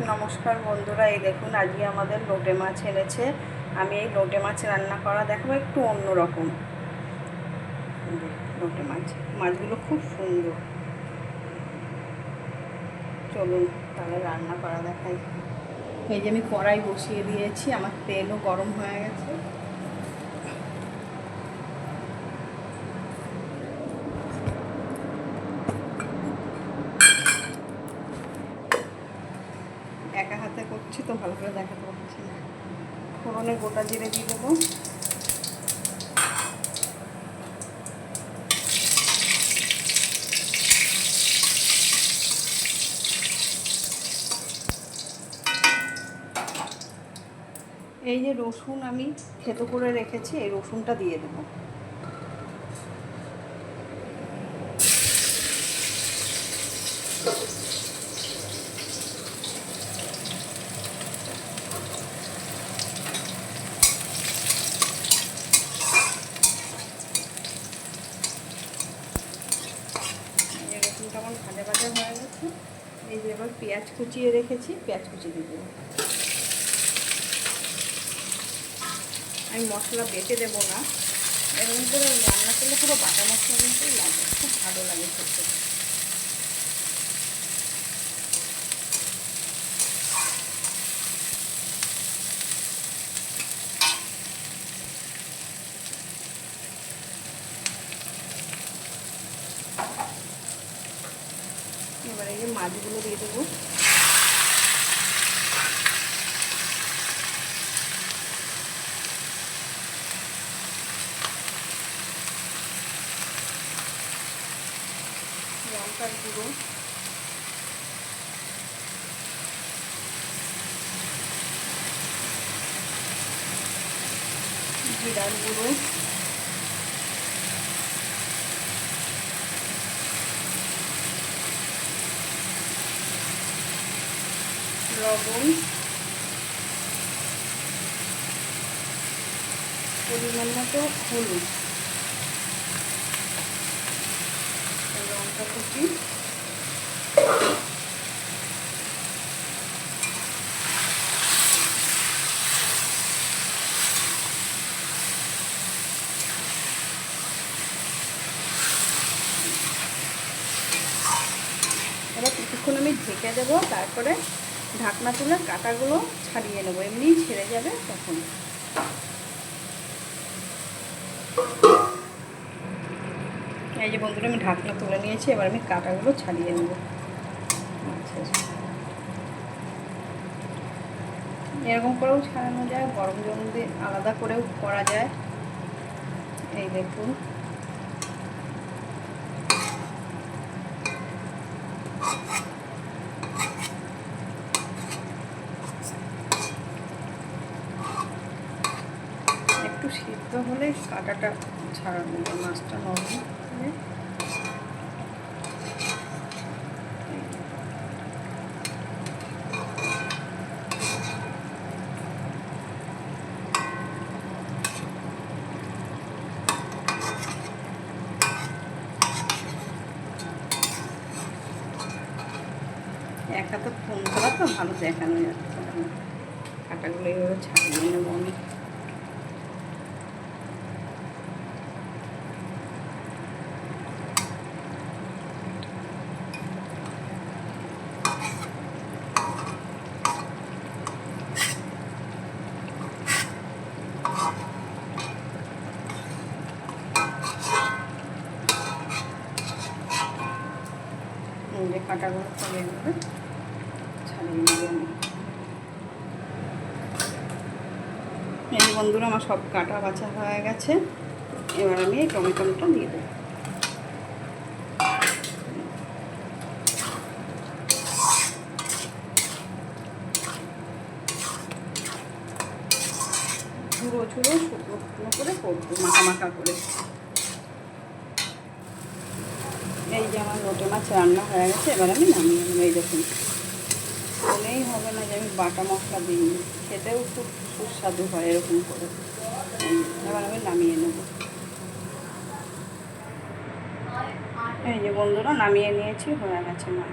নমস্কার বন্ধুরা, এই দেখুন আজকে আমাদের লোটে মাছ এনেছে। আমি এই লোটে মাছ রান্না করা দেখাবো একটু অন্যরকম। লোটে মাছগুলো খুব সুন্দর। চলুন তাহলে রান্না করা দেখাই। এই যে আমি কড়াই বসিয়ে দিয়েছি, আমার তেলও গরম হয়ে গেছে। একা হাতে করছি তো ভালো করে দেখাতে পারছি না। ফোড়নে গোটা জিরে দিয়ে দেবো, এই যে রসুন আমি থেতো করে রেখেছি, এই রসুনটা দিয়ে দেবো। রসুনটা আমার ভাজা ভাজা হয়ে গেছে। এই যে এবার পেঁয়াজ কুচিয়ে রেখেছি, পেঁয়াজ কুচি দিয়ে দেবো। আমি মশলা বেটে দেবো না, এরকম করে রান্না করলে পুরো বাটা মশলার মতোই লাগে, খুব ভালো লাগে খেতে। এবার এই যে মাছগুলো দিয়ে দেবো। লঙ্কার গুঁড়ো, জিরার গুঁড়ো, লবণ, পরিমাণ মতো হলুদ, লঙ্কা কুচি, এবার কিছুক্ষণ আমি ঢেকে দেবো, তারপরে ঢাকনা তুলে কাঁটাগুলো ছাড়িয়ে নেবো, এমনিই ছেড়ে যাবে তখন। এই যে বন্ধুরা আমি ঢাকনা তুলে নিয়েছি, এবার আমি কাঁটাগুলো ছাড়িয়ে নেব। আচ্ছা, এরকম করেও ছাড়ানো যায়, গরম জল দিয়ে আলাদা করেও করা যায়। এই দেখুন একটু সিদ্ধ হলে কাঁটাটা ছাড়ানো যায়, মাছটা নরম হলে। এক হাতে ফোন করা তো ভালো দেখানো যাচ্ছে না, কাঁটাগুলো এইভাবে ছাড়িয়ে নেবো আমি। যে কাঁটাগুলো ছাড়িয়ে নেবে, ছাড়িয়ে নেবো আমি। এই বন্ধুরা আমার সব কাটা বাছা হয়ে গেছে, এবার আমি এই টমেটোটা দিয়ে দেবো। ঝুড়ো ঝুড়ো শুকনো শুকনো করে করবো, মাখা মাখা করে। এই যে আমার লোটে মাছ রান্না হয়ে গেছে, এবার আমি নামিয়ে নেবো। এই দেখুন, মনেই হবে না যে আমি বাটা মশলা দিইনি, খেতেও খুব সুস্বাদু হয় এরকম করে। এবার আমি নামিয়ে নেব। এই যে বন্ধুরা নামিয়ে নিয়েছি, হয়ে গেছে মাছ।